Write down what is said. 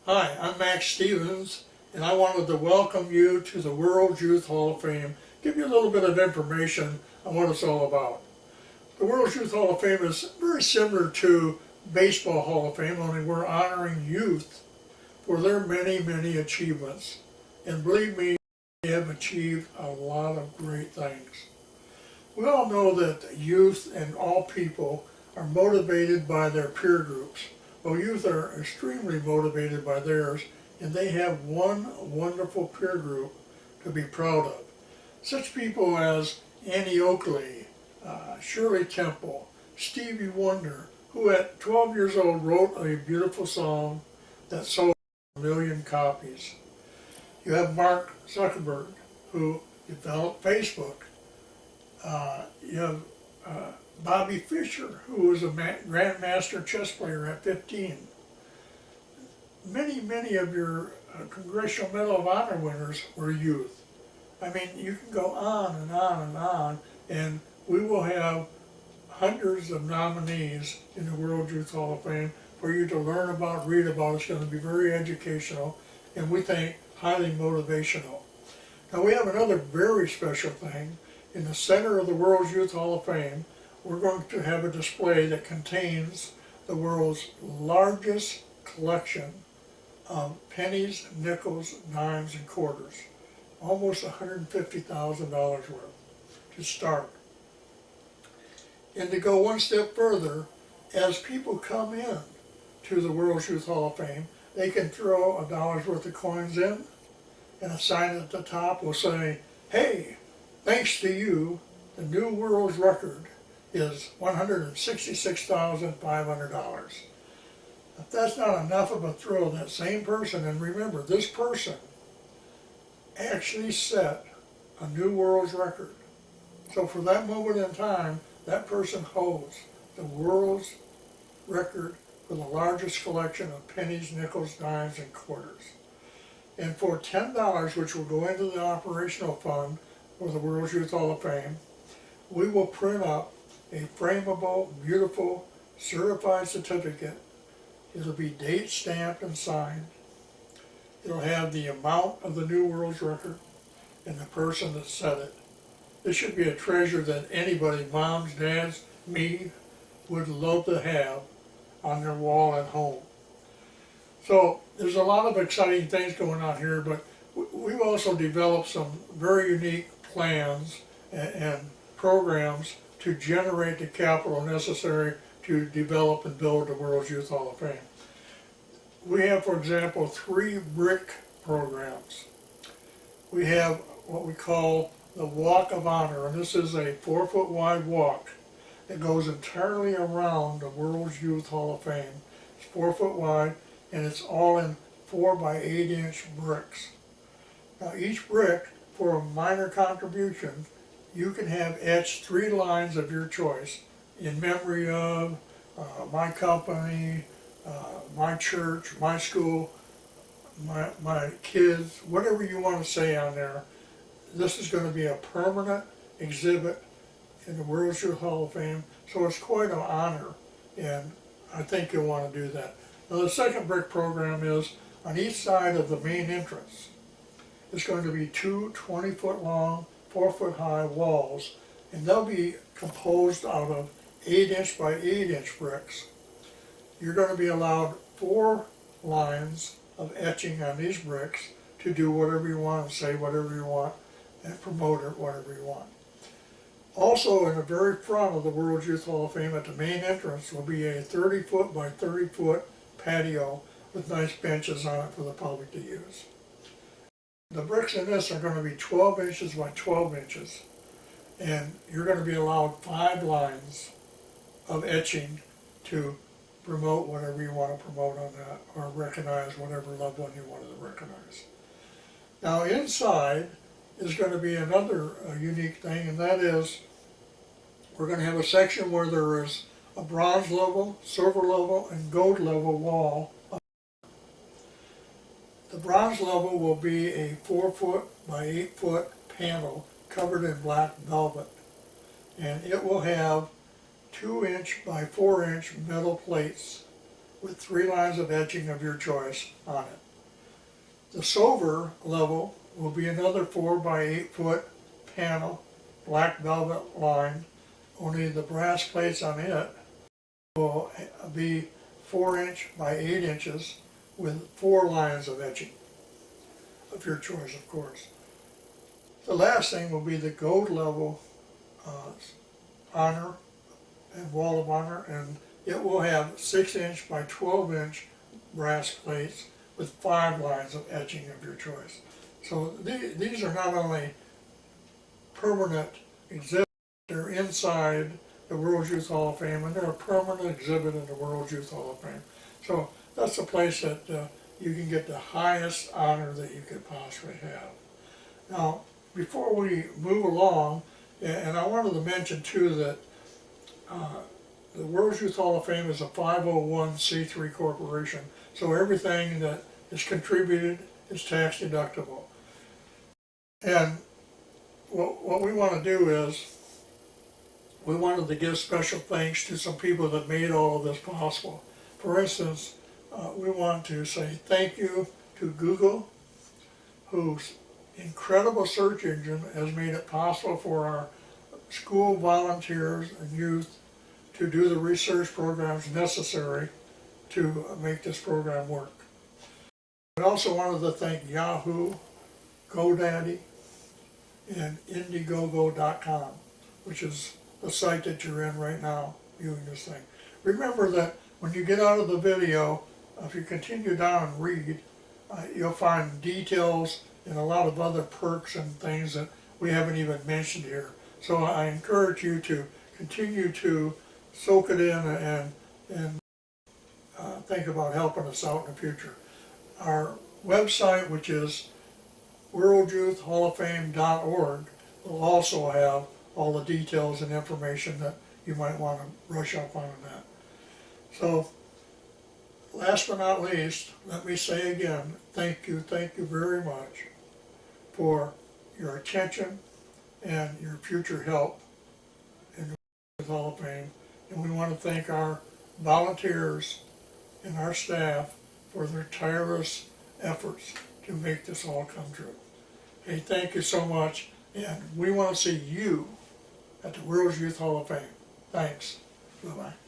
Hi, I'm Max Stevens, and I wanted to welcome you to the World Youth Hall of Fame, give you a little bit of information on what it's all about. The World Youth Hall of Fame is very similar to Baseball Hall of Fame, only we're honoring youth for their many, many achievements. And believe me, they have achieved a lot of great things. We all know that youth and all people are motivated by their peer groups. Well, youth are extremely motivated by theirs, and they have one wonderful peer group to be proud of. Such people as Annie Oakley, Shirley Temple, Stevie Wonder, who at 12 years old wrote a beautiful song that sold 1,000,000 copies. You have Mark Zuckerberg, who developed Facebook. You have Bobby Fischer, who was a grandmaster chess player at 15. Many of your Congressional Medal of Honor winners were youth. I mean, you can go on and on and on, and we will have hundreds of nominees in the World Youth Hall of Fame for you to learn about, read about. It's going to be very educational, and we think highly motivational. Now we have another very special thing. In the center of the World Youth Hall of Fame, we're going to have a display that contains the world's largest collection of pennies, nickels, dimes, and quarters. Almost $150,000 worth to start. And to go one step further, as people come in to the World Youth Hall of Fame, they can throw $1 worth of coins in, and a sign at the top will say, "Hey, thanks to you, the new world's record is $166,500. If that's not enough of a thrill, that same person, and remember, this person actually set a new world's record. So for that moment in time, that person holds the world's record for the largest collection of pennies, nickels, dimes, and quarters. And for $10, which will go into the operational fund for the World Youth Hall of Fame, we will print up a frameable, beautiful, certified certificate. It'll be date stamped and signed. It'll have the amount of the new world's record and the person that set it. This should be a treasure that anybody, moms, dads, me, would love to have on their wall at home. So there's a lot of exciting things going on here, but we've also developed some very unique plans and programs to generate the capital necessary to develop and build the World Youth Hall of Fame. We have, for example, 3 brick programs. We have what we call the Walk of Honor, and this is a 4-foot wide walk that goes entirely around the World Youth Hall of Fame. It's 4 foot wide, and it's all in 4 by 8-inch bricks. Now each brick, for a minor contribution, you can have etched 3 lines of your choice in memory of my company, my church, my school, my kids, whatever you want to say on there. This is going to be a permanent exhibit in the World Youth Hall of Fame, so it's quite an honor, and I think you'll want to do that. Now the second brick program is on each side of the main entrance. It's going to be 2 20-foot long, 4-foot high walls, and they'll be composed out of 8-inch by 8-inch bricks. You're going to be allowed 4 lines of etching on these bricks to do whatever you want and say whatever you want and promote it whatever you want. Also, in the very front of the World Youth Hall of Fame at the main entrance will be a 30-foot by 30-foot patio with nice benches on it for the public to use. The bricks in this are going to be 12 inches by 12 inches, and you're going to be allowed 5 lines of etching to promote whatever you want to promote on that, or recognize whatever loved one you wanted to recognize. Now inside is going to be another unique thing, and that is we're going to have a section where there is a bronze level, silver level, and gold level wall. The bronze level will be a 4-foot by 8-foot panel covered in black velvet, and it will have 2-inch by 4-inch metal plates with 3 lines of etching of your choice on it. The silver level will be another 4 by 8 foot panel, black velvet lined. Only the brass plates on it will be 4" by 8 inches with 4 lines of etching of your choice, of course. The last thing will be the gold level honor and wall of honor, and it will have 6" by 12" brass plates with 5 lines of etching of your choice. So these are not only permanent exhibits, they're inside the World Youth Hall of Fame, and they're a permanent exhibit in the World Youth Hall of Fame. So that's a place that you can get the highest honor that you could possibly have. Now, before we move along, and I wanted to mention too that the World Youth Hall of Fame is a 501c3 corporation, so everything that is contributed is tax deductible. And what we want to do is, we wanted to give special thanks to some people that made all of this possible. For instance, we want to say thank you to Google, whose incredible search engine has made it possible for our school volunteers and youth to do the research programs necessary to make this program work. We also wanted to thank Yahoo, GoDaddy, and Indiegogo.com, which is the site that you're in right now viewing this thing. Remember that when you get out of the video, if you continue down and read, you'll find details and a lot of other perks and things that we haven't even mentioned here. So I encourage you to continue to soak it in and think about helping us out in the future. Our website, which is worldyouthhalloffame.org, will also have all the details and information that you might want to brush up on that. So, last but not least, let me say again, thank you very much for your attention and your future help in the Hall of Fame. And we want to thank our volunteers and our staff for their tireless efforts to make this all come true. Hey, thank you so much, and we want to see you at the World Youth Hall of Fame. Thanks. Bye-bye.